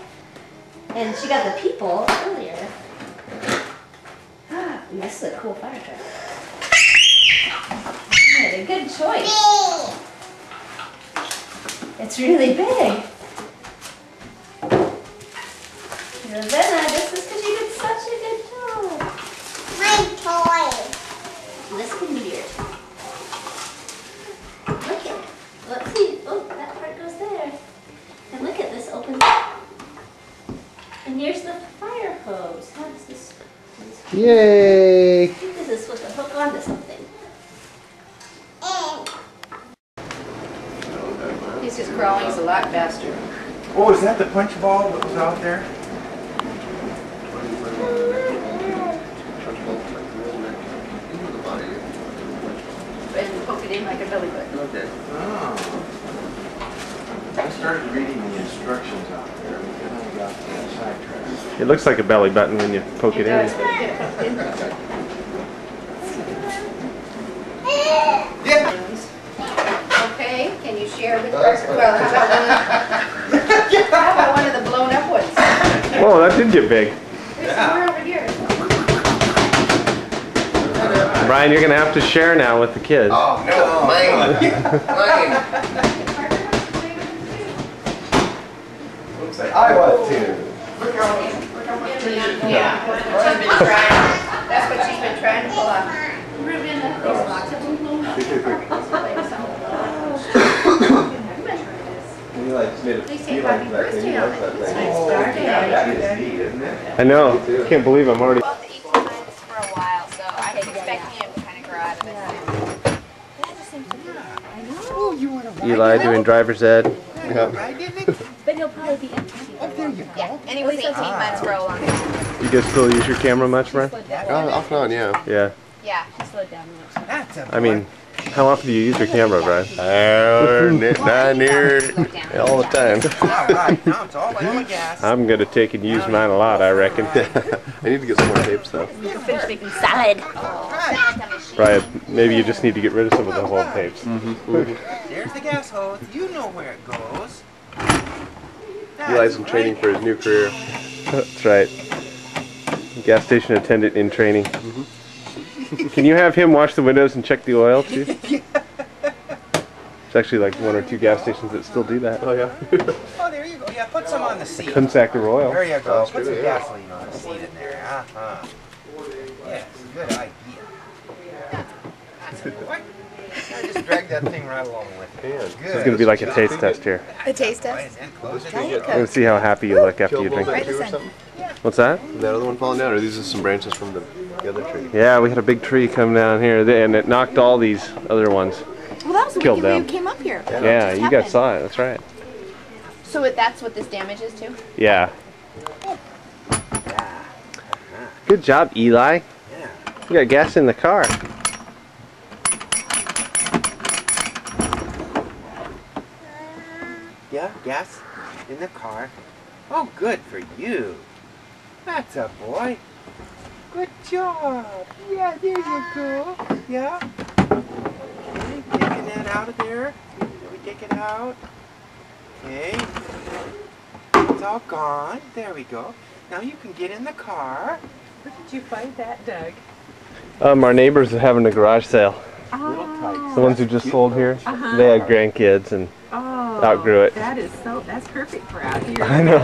And she got the people earlier. And this is a cool fire truck. You made a good choice. It's really big. Ravenna, this is because you did such a good job. My toy. This can be yours. Look at, let's see. Oh, that part goes there. And look at this opens up. And here's the fire hose. How does this? Yay. I think this is supposed to hook onto something. He's just crawling, he's a lot faster. Oh, is that the punch ball that was out there? And poke it in like a belly button. Okay. Oh. I started reading the instructions out there, and then I got sidetracked. It looks like a belly button when you poke it in. does, but you get it poked in. Okay, can you share with Parker? Well, how about one of the blown up ones? Whoa, that did get big. There's more over here. Brian, you're going to have to share now with the kids. Oh, no, mine. Mine. Looks like I want to. Yeah, she's been trying. That's what she's been trying to pull off. Ravenna, there's lots of them. Please say happy birthday on it. It's nice starting. That is neat, isn't it? I know. Can't believe I'm already... Well, the equal times for a while, so I was expecting him to kind of grow out of it. Eli doing driver's ed. But he'll probably be empty. Yeah, and he was 18 months for a long time. You guys still use your camera much, Brian? Off and on, yeah. Yeah. Yeah. He slowed down much. I mean, how often do you use your camera, Brian? Down here all the time. Alright, now it's all on the gas. I'm going to take and use mine a lot, I reckon. I need to get some more tapes though. Finish making salad. Brian, maybe you just need to get rid of some of the whole tapes. There's the gas hose. You know where it goes. Eli's in training for his new career. That's right. Gas station attendant in training. Can you have him wash the windows and check the oil too? There's actually like 1 or 2 gas stations that still do that. Oh yeah. Oh, there you go. Yeah, put some on the seat. Consactor oil. There you go. That's Put true, some yeah. gasoline on the seat in there. Uh-huh. Yes, good idea. What? I just drag that thing right along with it. Man. This is going to be like a taste test here. A taste test. Let's see how happy you look after you Killed a drink. little bit too or something? What's that? Is that other one falling down, or are these just some branches from the other tree? Yeah, we had a big tree come down here, and it knocked all these other ones. Well, that was the Killed week them. we came up here. Yeah, you guys saw it. That's right. So that's what this damage is too? Yeah. Good job, Eli. You got gas in the car. Yeah, gas in the car. Oh, good for you. That's a boy. Good job. Yeah, there you go. Yeah. Okay, taking that out of there. Let me take it out. Okay. It's all gone. There we go. Now you can get in the car. Where did you find that, Doug? Our neighbors are having a garage sale. Little tight. The ones who just sold here, they had grandkids and outgrew it. That's perfect for out here. I know.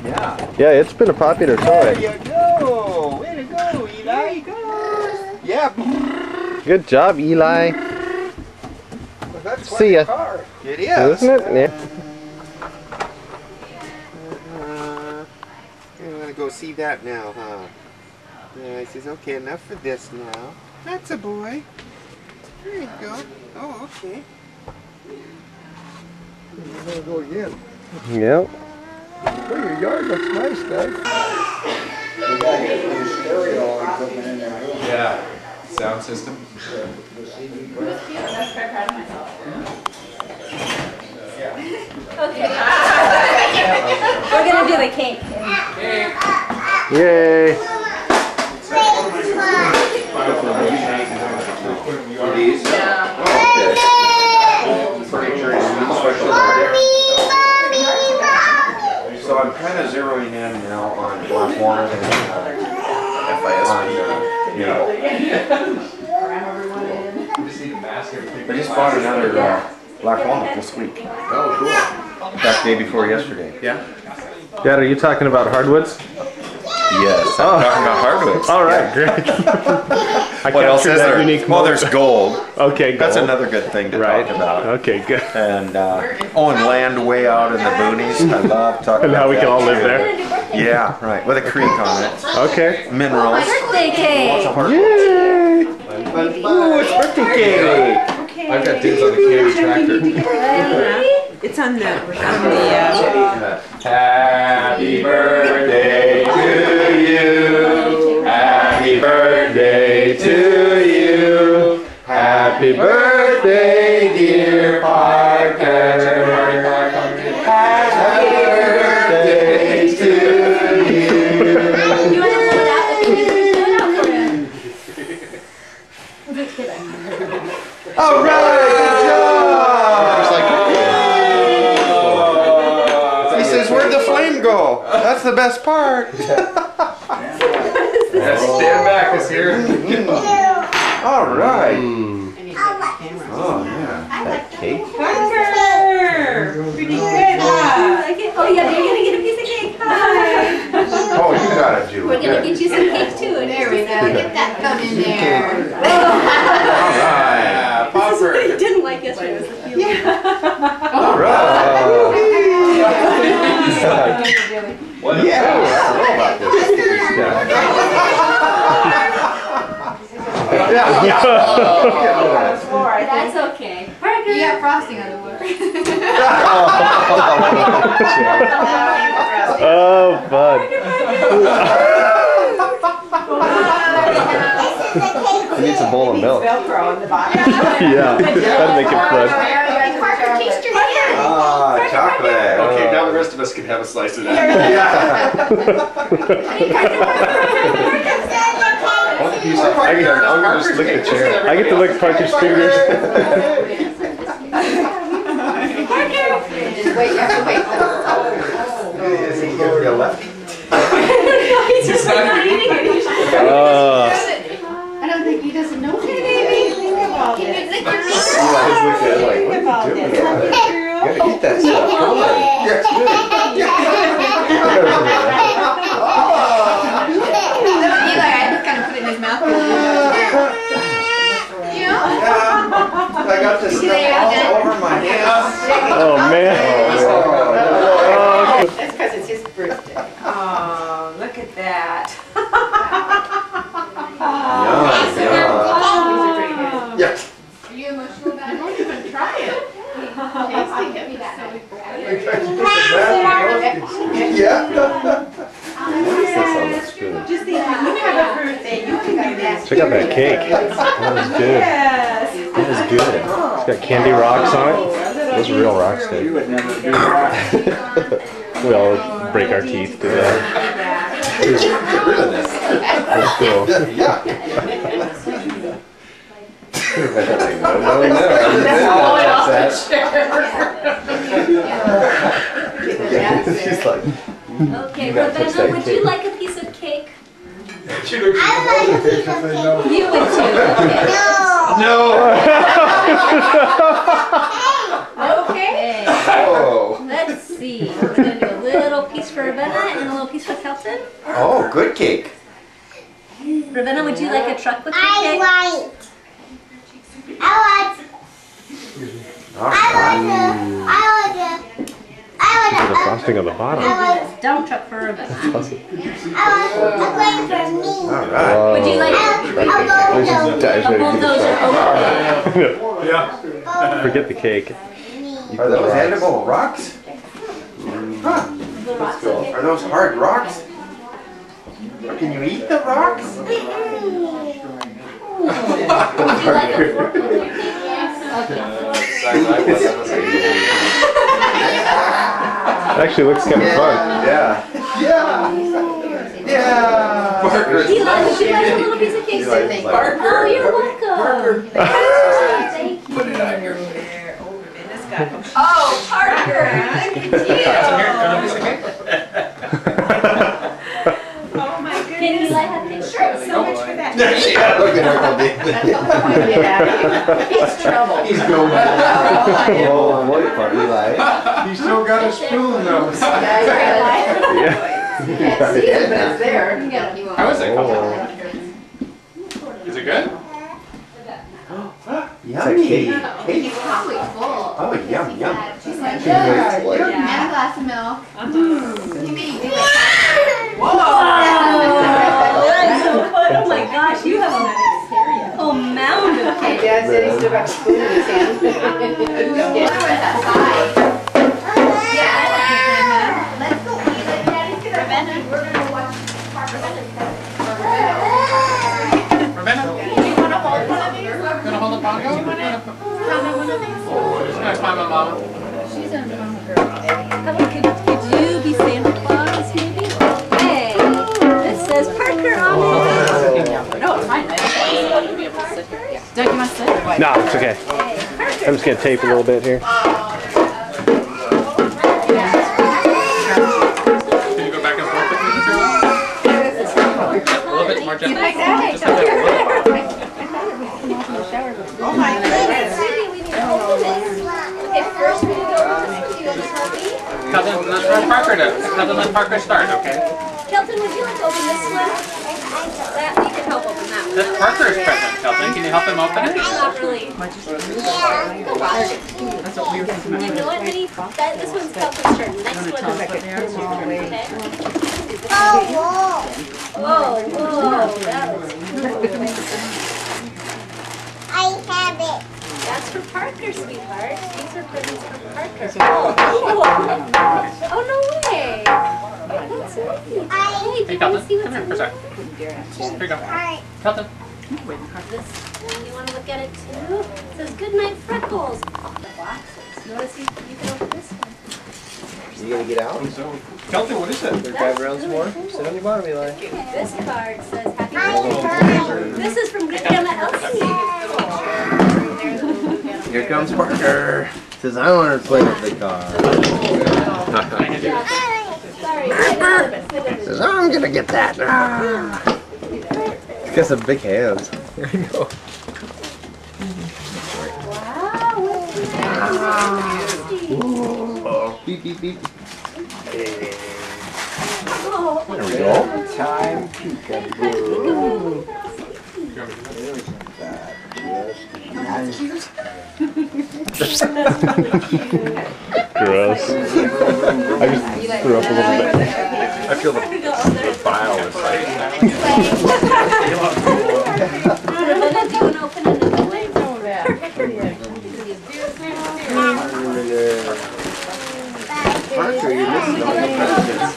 Yeah. Yeah, it's been a popular There toy. you go. Way to go, Eli. There you go. Yeah. Good job, Eli. Well, that's quite See a ya. car. It is. Isn't it? Yeah. You want to go see that now, huh? Yeah, he says, okay, enough for this now. That's a boy. There you go. Oh, okay. We're gonna go again. Yep. Oh, your yard looks nice, Doug. Yeah. Sound system. Okay. We're gonna do the cake. Yay! These? Furniture is special. So I'm kind of zeroing in now on Black Warner and I just bought another Black Walnut this week. Oh, cool. That day before yesterday. Yeah. Dad, are you talking about hardwoods? Yes, I'm talking about hardwoods. All right, great. What else is there? Well, there's gold. Okay, gold. That's another good thing to talk about. Okay, good. And and land way out in the boonies. I love talking And about how we that can all live too. there. Yeah, right. With a creek on it. Okay. Minerals. Birthday cake. Yay! Ooh, it's birthday cake. I've got dibs on the candy tractor. It's on the Happy birthday to you. Happy birthday to you. Happy birthday, dear Parker. Happy birthday to you. You want to pull it out? All right, good job. He says, "Where'd the flame go?" That's the best part. Stand back this here. All right. Oh yeah, that cake. Parker! Pretty good, huh? Oh yeah, you're gonna get a piece of cake. Hi. Oh, you got it, Julie. We're gonna get you some cake too. There we go. Get that thumb in there. All right. What he didn't like yesterday was the feeling. All right. Yeah. I don't know about this. That's okay. Parker. You got frosting on the wood. Oh, fun. It needs a bowl of milk. Velcro on the bottom. Yeah, that'd make it fun. Parker, taste your hand. Ah, chocolate. Okay, now the rest of us can have a slice of that. I'm gonna just lick the chair. I get to lick Parker's fingers. Wait, you have to wait. Is he gonna be a lefty? He's just like not eating it. I don't think he doesn't know. Think about Can you it. lick your finger? He's looking at like, what are you doing? You gotta eat that stuff. Come on. Yeah, it's good. Eli, I just kind of put it in his mouth. You know? I got this stuff all over my hands. Oh, man. That's because it's his birthday. Oh, look at that. Yeah. Are you emotional about it? Don't even try it. Yeah. Just think, when you have a birthday, you can do this. Check out that cake. That was good. Yes. That was good. It's got candy rocks on it. Those are real rocks, dude. We all break our teeth to that. That's cool. She's like, Okay, Ravenna, would you like a piece of cake? You would too. Okay. No. Okay. Oh. Let's see. We're gonna do a little piece for Ravenna and a little piece for Kelton. Oh, good cake. Ravenna, would you like a truck with your cake? I want the frosting on the bottom. Dump truck for Ruben. Awesome. Alright. Would you like a bulldozer? Yeah. Forget the cake. Are those edible rocks? Huh. Are those hard rocks? Can you eat the rocks? Would you like a fork with your cake? Okay. It actually looks kind of fun. Yeah. Yeah. Yeah. Would you like a little piece of cake? Parker. Oh, you're welcome. Thank you. Put it on your. Oh, Parker! Oh my goodness. Can you light up pictures? Sure, so much for that. Yeah, look at her. He's trouble. He's going. Oh, what part, Eli? You still got a spoon though. Yeah. Can't see it, but it's there. How is it? Is it good? Yummy. He's Cake. probably full. Oh, yum, yum. She's like, Yeah, and a glass of milk. You may do it. Whoa! That's so fun. Oh my gosh, you have a whole mound of Hey, cake. Dad said he still got the spoon in his hand. Get it with that side. Yeah. Let's go eat it. Daddy's gonna we're gonna watch Ravenna. Ravenna? Do you want to hold one of these? Gonna hold the bongo? One of these? Just gonna find my mama. She's a mama girl. How about could you be Santa Claus maybe? Hey, this says Parker on it. No, it's fine. Doug, you want to sit? No, it's okay. I'm just gonna tape a little bit here. Can you go back and forth with me, Carol? A little bit more gently. Just a little bit. Oh my goodness. Okay, first we go to the puppy. Kelton, let's let Parker do. Kelton, let Parker start, okay? Kelton, would you like to open this one? That, you can help open that one. That's Parker's present, Kelton. Can you help him open it? Not really. Go watch it. That's what we were thinking about. You know what, honey? This one's Kelton's turn. The next one is okay? Whoa, that was cool. I have it. That's for Parker, sweetheart. These are presents for Parker. Oh, no way. That's so neat. Hey, Kelton, come here for a sec. Here you go. Kelton. This, you want to look at it too? It says Goodnight Freckles. The boxes. Notice you can open this one. You gonna get out? Kelton, what is it? They're driving around some more? Sit on your bottom, Eli. This card says Happy Birthday. This is from Good Grandma Elsie. Here comes Parker. Says, I want to play with the car. Sorry. Says, I'm gonna get that. He's got some big hands. There you go. Wow, what's nasty? Oh, beep, beep, beep. Oh, There we go. Time peekaboo. Gross. I just threw up a little bit. I feel the bile inside. Ravenna, do you want to open another one? Parker, you're missing all the presents.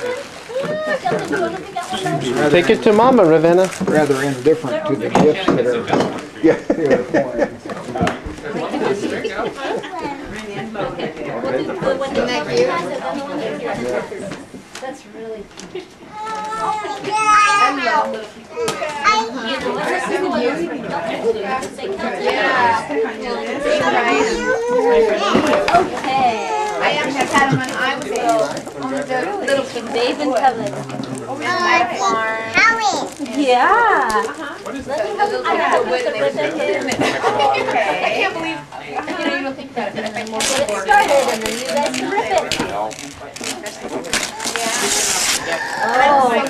Kelton, do you want to pick out one? Take it to Mama, Ravenna. Rather indifferent to the gifts that are. Yeah. That's really cute. Okay. I have had him when I was little kid. Bathe in heaven. My farm. Yeah. What is Let it? me help you. I got to put the ribbon in. I can't believe, you don't think that, but if I Get it started and then you guys can rip it. Oh, fun.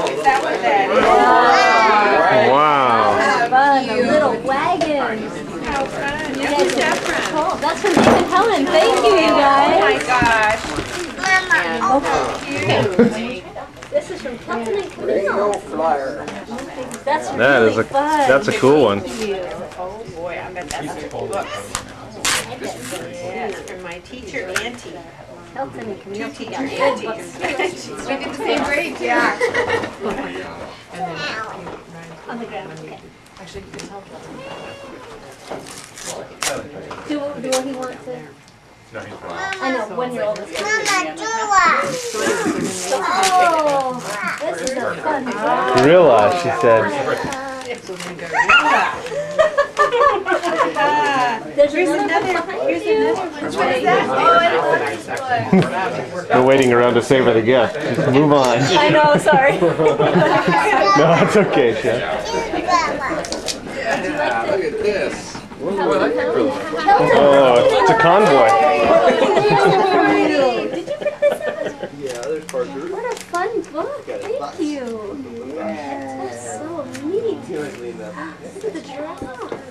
Is that what that is? Wow. Fun. The little wagons. How fun. You guys can, oh, that's Nathan Helen, thank you, you guys. Oh my gosh. This is from Kelton and Camille. Flyer. That's That really is a fun. that's a cool one. Oh boy, I bet that's cool books. Yes, from my teacher, Auntie. Kelton and Camille. Two got teachers, good Auntie. books. We did the same grade, yeah. On the ground, okay. Actually, you can tell. Do what he wants to. No, he's fine. I know, 1-year-old is good. Oh, this is a fun one. Realize, she said. There's Here's another another, one. here's another one. What is that? Oh, They're waiting around to savor the gift. Just move on. I know, sorry. No, it's okay, Chef. Yeah, look at this. Oh, it's a convoy. Did you pick this up? Yeah, there's Parker. What a fun book. Thank you. That's so neat. Look at the giraffe.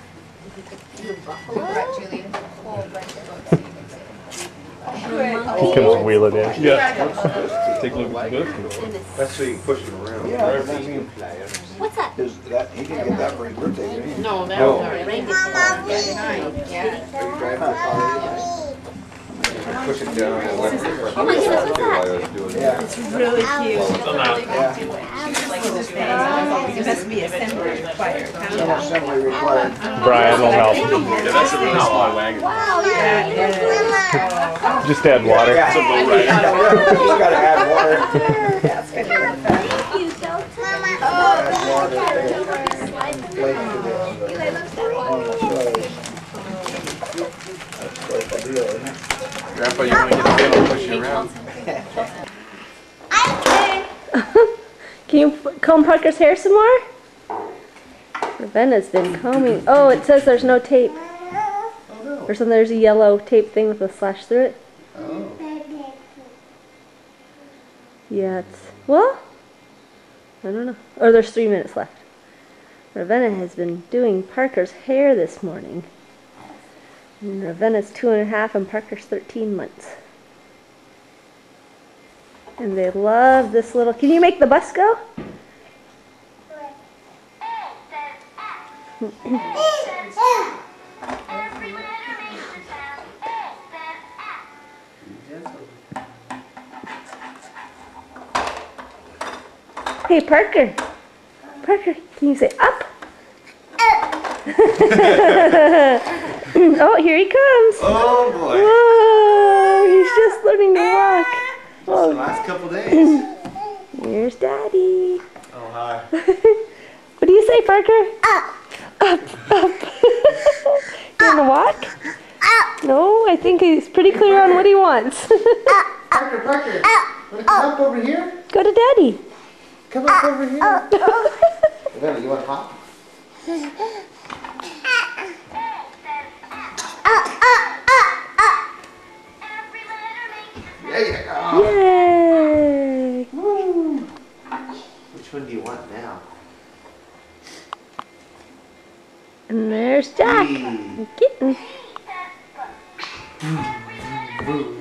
He comes wheeling in. Yeah. Take a look at the book. That's so you can push it around. What's that? He didn't get that for his birthday, did he? no, that No. was our rain. Yeah. Push it down and let it. Oh my goodness, what's that? It's really cute. It must be assembly required. Assembly required. Brian will help. Yeah, that's a resupply wagon. Just add water. You gotta add water. Thank you, Kelton. Grandpa, you want to get a bit and push you around? Can you comb Parker's hair some more? Ravenna's been combing. Oh, it says there's no tape. Or something. There's a yellow tape thing with a slash through it. Yeah, it's well. I don't know. Or there's 3 minutes left. Ravenna has been doing Parker's hair this morning. And Ravenna's 2.5 and Parker's 13 months. And they love this little. Can you make the bus go? Hey, Parker. Parker, can you say up? Oh, here he comes. Oh boy. Whoa, he's just learning to walk. The Oh, last couple days. here's Daddy. Oh, hi. What do you say, Parker? Up. Up. You want to walk? No, I think he's pretty clear on what he wants. Parker, Parker. Wanna come up over here? Go to Daddy. Come up over here. Ravenna, you want to hop? There you go. Yay! Woo. Which one do you want now? And there's Jack. Hey. Kitten. Woo.